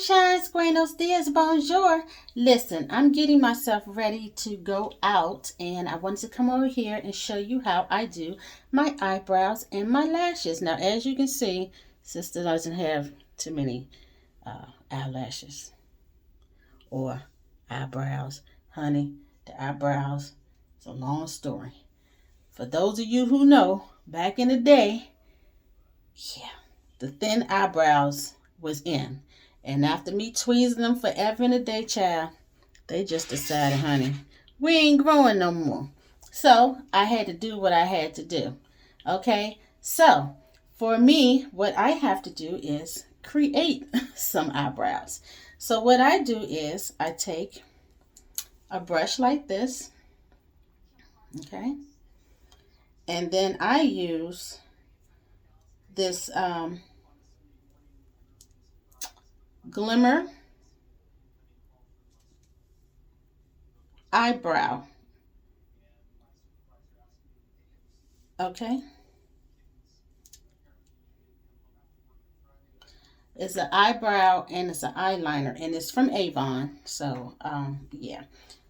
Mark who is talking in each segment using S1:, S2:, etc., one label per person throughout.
S1: sunshines, buenos dias, bonjour. Listen, I'm getting myself ready to go out, and I wanted to come over here and show you how I do my eyebrows and my lashes. Now, as you can see, sister doesn't have too many eyelashes or eyebrows. Honey, the eyebrows, it's a long story. For those of you who know, back in the day, yeah, the thin eyebrows was in. And after me tweezing them forever and a day, child, they just decided, honey, we ain't growing no more. So I had to do what I had to do. Okay? So for me, what I have to do is create some eyebrows. So what I do is I take a brush like this, okay? And then I use this Glimmer eyebrow, okay? It's an eyebrow and it's an eyeliner, and it's from Avon. So yeah.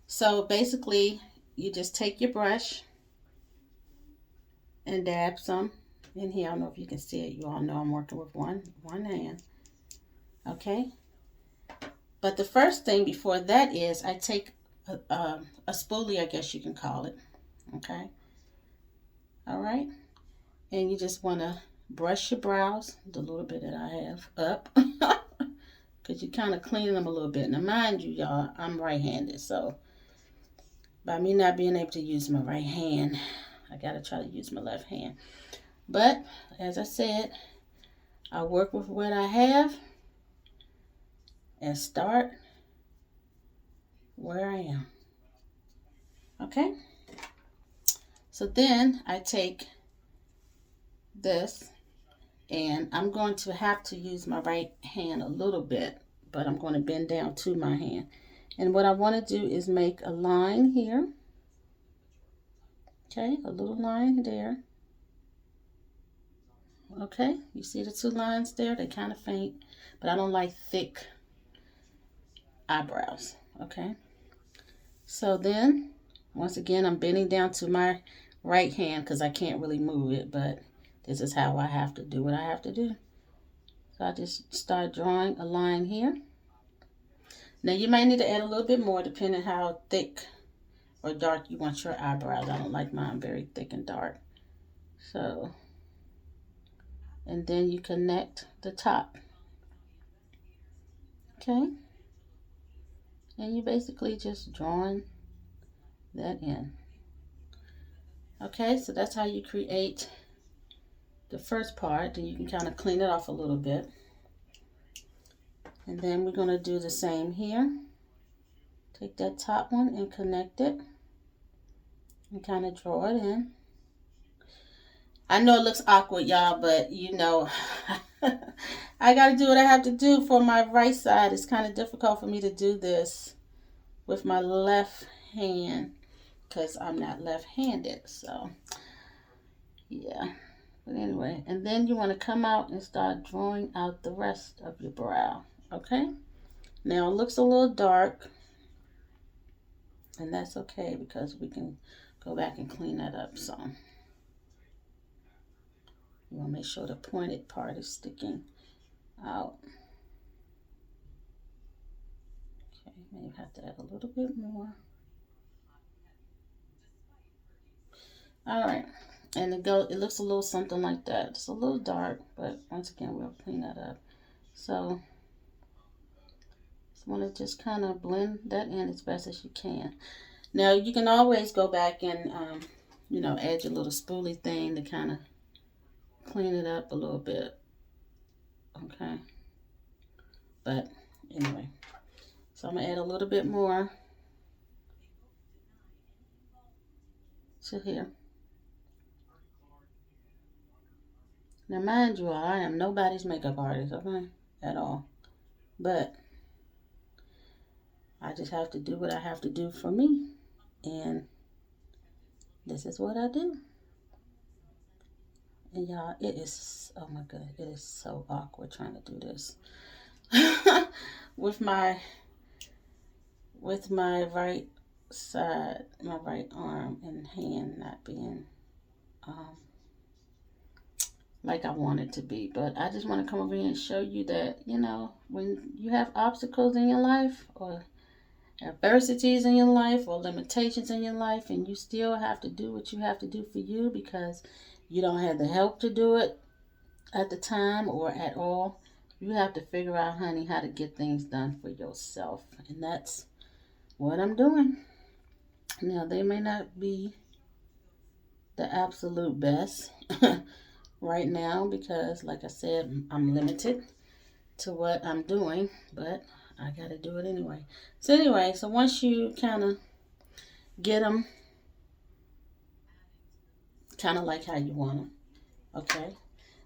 S1: So basically, you just take your brush and dab some in here. I don't know if you can see it. You all know I'm working with one hand. Okay. But the first thing before that is I take a spoolie, I guess you can call it. Okay. All right. And you just want to brush your brows, the little bit that I have up. Because you kind of clean them a little bit. Now, mind you, y'all, I'm right-handed. So, by me not being able to use my right hand, I got to try to use my left hand. But, as I said, I work with what I have and start where I am. Okay? So then I take this, and I'm going to have to use my right hand a little bit, but I'm going to bend down to my hand. And what I want to do is make a line here. Okay, a little line there. Okay, you see the two lines there? They kind of faint, but I don't like thick eyebrows. Okay, so then, once again, I'm bending down to my right hand because I can't really move it, but this is how I have to do what I have to do. So I just start drawing a line here. Now you might need to add a little bit more depending how thick or dark you want your eyebrows. I don't like mine very thick and dark. So, and then you connect the top. Okay? And you basically just drawing that in. Okay, so that's how you create the first part. Then you can kind of clean it off a little bit. And then we're going to do the same here. Take that top one and connect it. And kind of draw it in. I know it looks awkward, y'all, but you know, I got to do what I have to do for my right side. It's kind of difficult for me to do this with my left hand because I'm not left-handed. So, yeah. But anyway, and then you want to come out and start drawing out the rest of your brow. Okay? Now it looks a little dark, and that's okay because we can go back and clean that up some. You want to make sure the pointed part is sticking out. Okay, maybe have to add a little bit more. All right, and it looks a little something like that. It's a little dark, but once again, we'll clean that up. So, you want to just kind of blend that in as best as you can. Now, you can always go back and, add your little spoolie thing to kind of clean it up a little bit. Okay. But anyway, so I'm going to add a little bit more to here. Now, mind you, I am nobody's makeup artist, okay? At all. But I just have to do what I have to do for me. And this is what I do. And y'all, oh my God, it is so awkward trying to do this. with my right side, my right arm and hand not being um, like I want it to be. But I just want to come over here and show you that, when you have obstacles in your life or adversities in your life or limitations in your life, and you still have to do what you have to do for you because you don't have the help to do it at the time or at all, you have to figure out, honey, how to get things done for yourself. And that's what I'm doing. Now, they may not be the absolute best right now because, like I said, I'm limited to what I'm doing, but I got to do it anyway. So once you kind of get them kind of like how you want them, okay?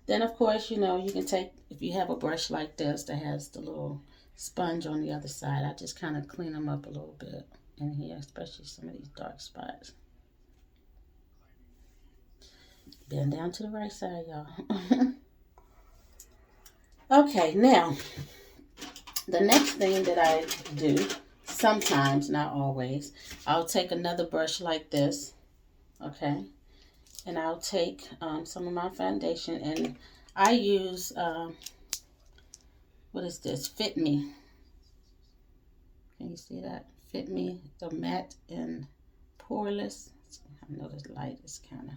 S1: Then, of course, you can take, if you have a brush like this that has the little sponge on the other side, I just kind of clean them up a little bit in here, especially some of these dark spots. Bend down to the right side, y'all. Okay, now, the next thing that I do, sometimes, not always, I'll take another brush like this, okay? And I'll take some of my foundation, and I use, what is this? Fit Me. Can you see that? Fit Me, the matte and poreless. I know this light is kind of...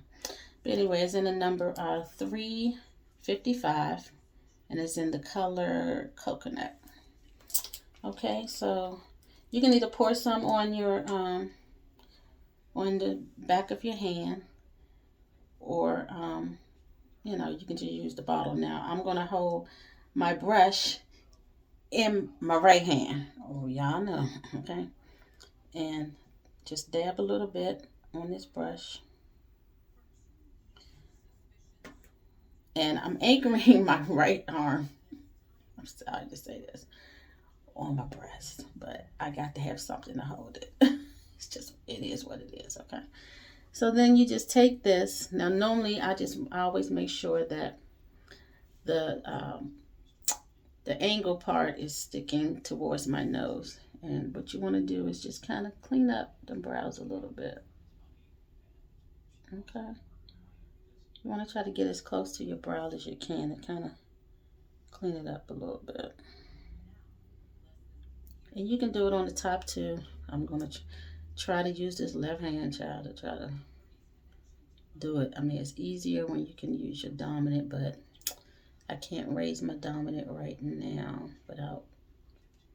S1: But anyway, it's in the number 355, and it's in the color Coconut. Okay, so you can either pour some on your on the back of your hand, or you can just use the bottle. Now I'm gonna hold my brush in my right hand. Oh, y'all know, okay? And just dab a little bit on this brush. And I'm anchoring my right arm, I'm sorry to say this, on my breast, but I got to have something to hold it. It is what it is, okay? So then you just take this. Now, normally I always make sure that the angle part is sticking towards my nose. And what you want to do is just kind of clean up the brows a little bit. Okay? You want to try to get as close to your brow as you can and kind of clean it up a little bit. And you can do it on the top too. I'm going to try to use this left hand, child, to try to do it. I mean, it's easier when you can use your dominant, but I can't raise my dominant right now without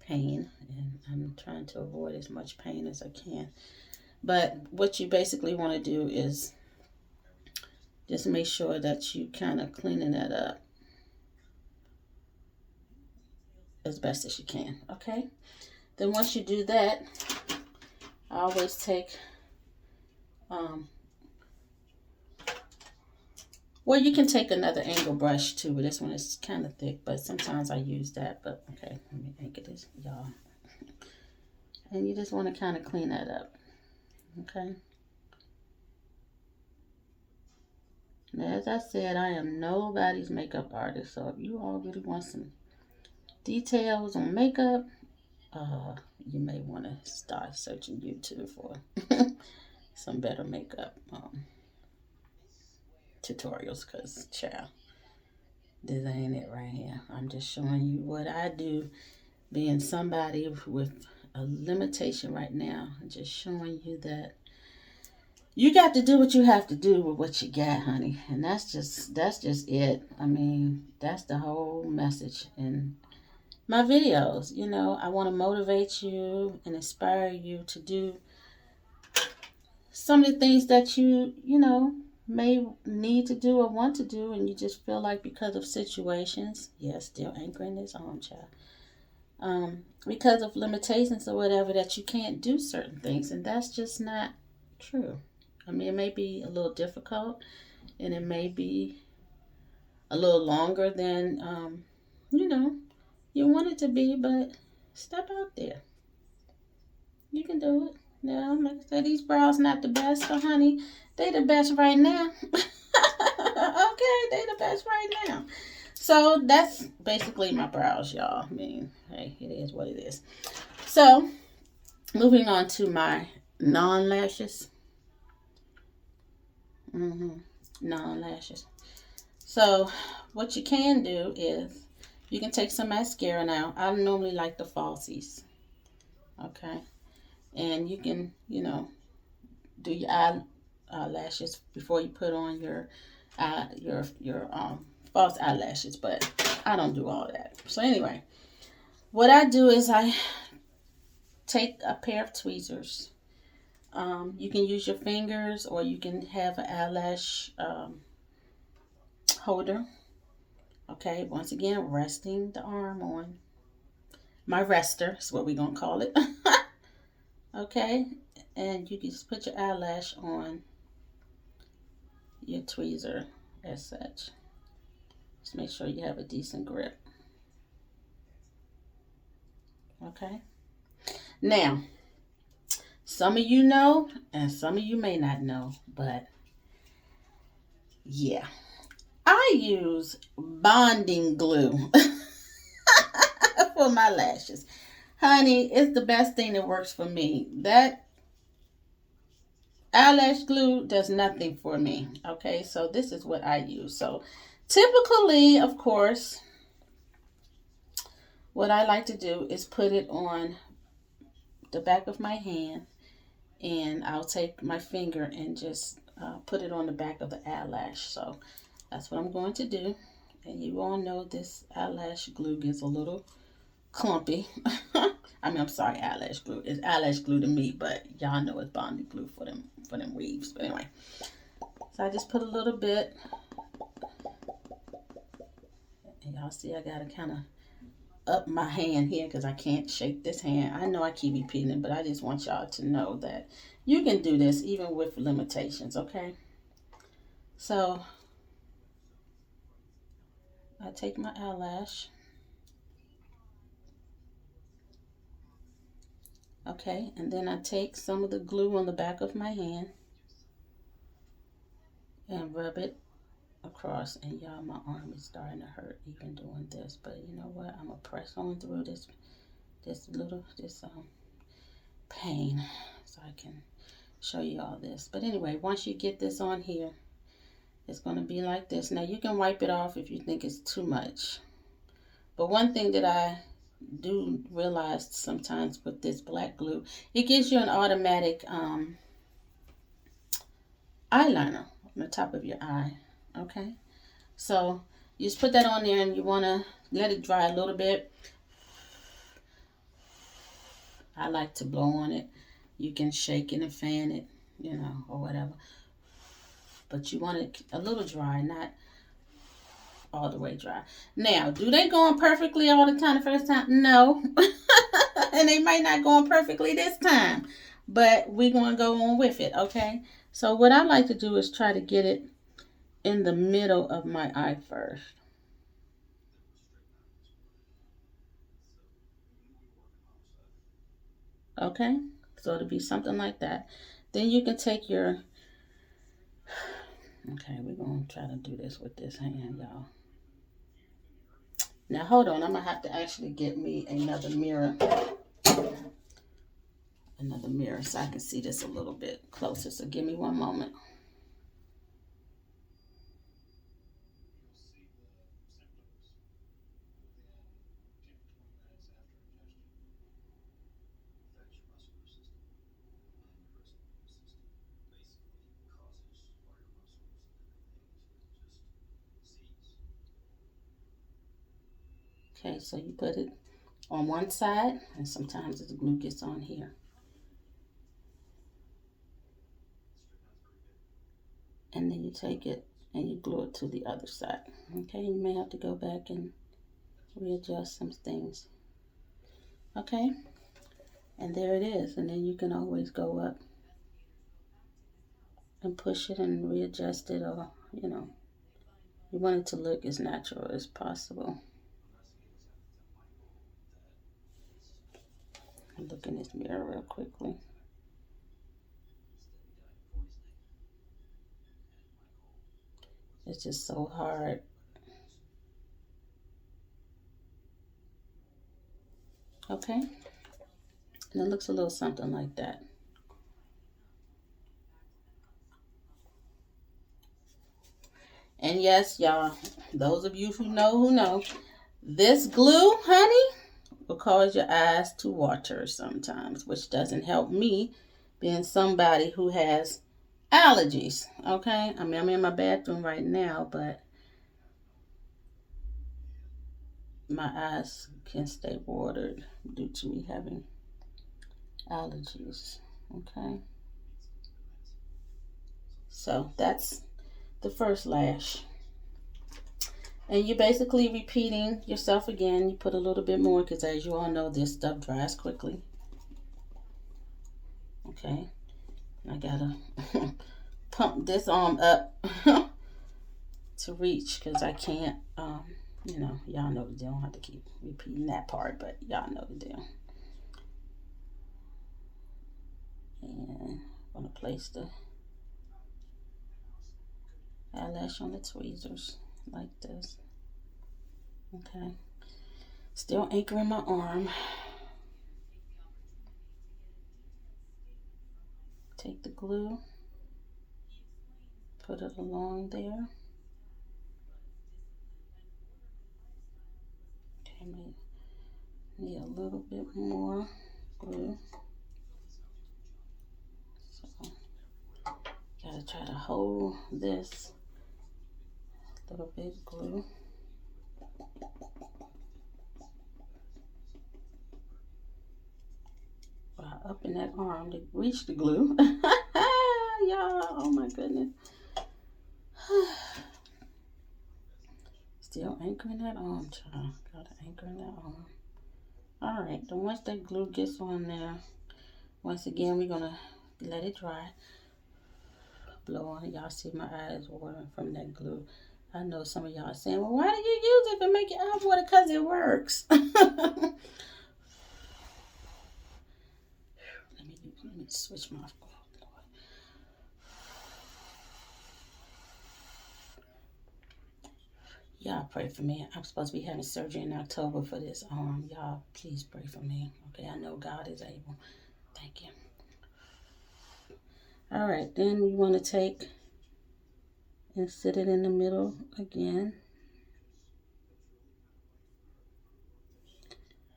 S1: pain, and I'm trying to avoid as much pain as I can. But what you basically want to do is just make sure that you kind of cleaning that up as best as you can, okay? Then once you do that, I always take well, you can take another angle brush too. This one is kind of thick, but sometimes I use that. But okay, let me anchor this, y'all. And you just want to kind of clean that up, okay? Now, as I said, I am nobody's makeup artist, so if you all really want some details on makeup, you may want to start searching YouTube for some better makeup tutorials, because child, this ain't it right here. I'm just showing you what I do, being somebody with a limitation right now. I'm just showing you that you got to do what you have to do with what you got, honey. And that's just it. I mean, that's the whole message in my videos. I want to motivate you and inspire you to do some of the things that you may need to do or want to do, and you just feel like because of situations, still anchoring this arm, child, because of limitations or whatever, that you can't do certain things, and that's just not true. I mean, it may be a little difficult, and it may be a little longer than you want it to be, but step out there. You can do it. Now, like I said, these brows not the best, but honey, they the best right now. Okay, they the best right now. So that's basically my brows, y'all. I mean, hey, it is what it is. So moving on to my non-lashes. Non-lashes. So what you can do is you can take some mascara now. I normally like the falsies. Okay. And you can, do your eyelashes before you put on your false eyelashes, but I don't do all that. So anyway, what I do is I take a pair of tweezers. You can use your fingers, or you can have an eyelash holder. Okay, once again, resting the arm on my rester is what we're gonna call it. Okay, and you can just put your eyelash on your tweezer as such. Just make sure you have a decent grip. Okay. Now, some of you know, and some of you may not know, but yeah, I use bonding glue for my lashes. Honey, it's the best thing that works for me. That eyelash glue does nothing for me. Okay, so this is what I use. So typically, of course, what I like to do is put it on the back of my hand, and I'll take my finger and just put it on the back of the eyelash. So that's what I'm going to do. And you all know this eyelash glue gets a little clumpy. I mean, I'm sorry, eyelash glue. It's eyelash glue to me, but y'all know it's bonding glue for them weaves. But anyway, so I just put a little bit, and y'all see I gotta kind of up my hand here because I can't shake this hand. I know I keep repeating it, but I just want y'all to know that you can do this even with limitations, okay? So I take my eyelash, okay, and then I take some of the glue on the back of my hand and rub it across. And y'all, my arm is starting to hurt even doing this, but you know what? I'm gonna press on through this pain so I can show you all this. But anyway, once you get this on here, it's going to be like this. Now you can wipe it off if you think it's too much. But one thing that I do realize sometimes with this black glue, it gives you an automatic eyeliner on the top of your eye. Okay, so you just put that on there, and you want to let it dry a little bit. I like to blow on it. You can shake it and fan it, or whatever. But you want it a little dry, not all the way dry. Now, do they go on perfectly all the time the first time? No. And they might not go on perfectly this time. But we're going to go on with it, okay? So what I like to do is try to get it in the middle of my eye first. Okay? So it'll be something like that. Then you can take your... Okay, we're going to try to do this with this hand, y'all. Now, hold on. I'm going to have to actually get me another mirror. So I can see this a little bit closer. So give me one moment. Okay, so you put it on one side, and sometimes the glue gets on here. And then you take it and you glue it to the other side. Okay, you may have to go back and readjust some things. Okay, and there it is. And then you can always go up and push it and readjust it, or you want it to look as natural as possible. Look in this mirror real quickly. It's just so hard Okay, and it looks a little something like that. And yes, y'all, those of you who know, this glue, honey, will cause your eyes to water sometimes, which doesn't help me being somebody who has allergies. Okay, I mean, I'm in my bathroom right now, but my eyes can stay watered due to me having allergies. Okay, so that's the first lash. And you're basically repeating yourself again. You put a little bit more because, as you all know, this stuff dries quickly. Okay, I gotta pump this arm up to reach because I can't, y'all know the deal. I don't have to keep repeating that part, but y'all know the deal. And I'm gonna place the eyelash on the tweezers like this. Okay, still anchoring my arm. Take the glue, put it along there. Okay, need a little bit more glue. So, gotta try to hold this little bit of glue. Wow, up in that arm to reach the glue. Y'all, oh my goodness. Still anchoring that arm, child. Gotta anchor in that arm. Alright, then once that glue gets on there, once again, we're gonna let it dry. Blow on it. Y'all see my eyes watering from that glue. I know some of y'all are saying, well, why do you use it to make your eyes water? Because it works. let me switch my. Y'all pray for me. I'm supposed to be having surgery in October for this arm. Y'all, please pray for me. Okay, I know God is able. Thank you. All right, then we want to take and sit it in the middle again.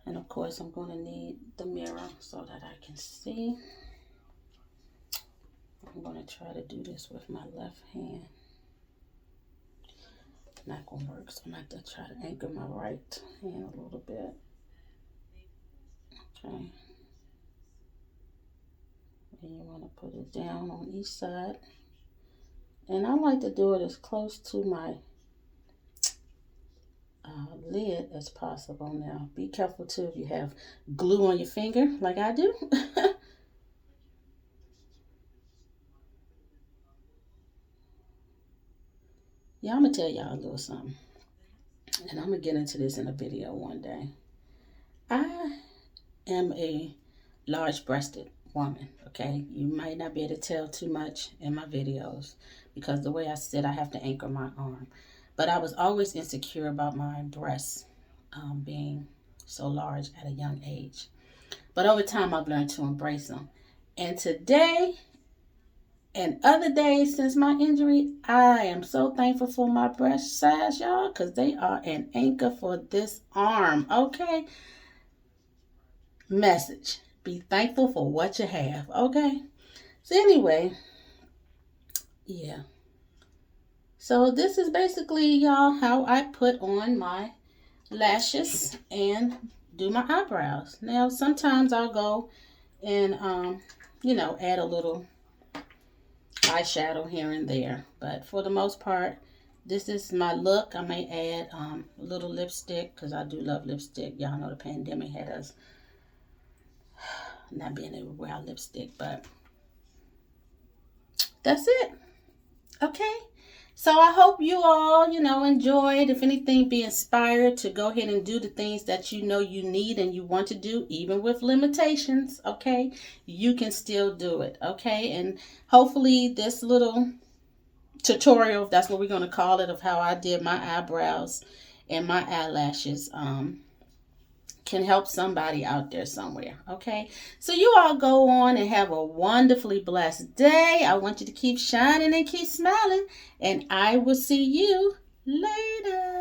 S1: And of course, I'm going to need the mirror so that I can see. I'm going to try to do this with my left hand. Not going to work, so I'm going to have to try to anchor my right hand a little bit. Okay. And you want to put it down on each side. And I like to do it as close to my lid as possible. Now, be careful too if you have glue on your finger like I do. Yeah, I'm going to tell y'all a little something. And I'm going to get into this in a video one day. I am a large-breasted woman, okay? You might not be able to tell too much in my videos because the way I sit, I have to anchor my arm. But I was always insecure about my breasts being so large at a young age. But over time, I've learned to embrace them. And today and other days since my injury, I am so thankful for my breast size, y'all, because they are an anchor for this arm, okay? Message. Be thankful for what you have, okay? So anyway, yeah. So this is basically, y'all, how I put on my lashes and do my eyebrows. Now, sometimes I'll go and, add a little eyeshadow here and there. But for the most part, this is my look. I may add a little lipstick because I do love lipstick. Y'all know the pandemic had us not being able to wear lipstick, but that's it. Okay. So I hope you all, enjoyed. If anything, be inspired to go ahead and do the things that you know you need and you want to do, even with limitations. Okay. You can still do it. Okay. And hopefully this little tutorial, if that's what we're going to call it, of how I did my eyebrows and my eyelashes, can help somebody out there somewhere. Okay, so you all go on and have a wonderfully blessed day. I want you to keep shining and keep smiling, and I will see you later.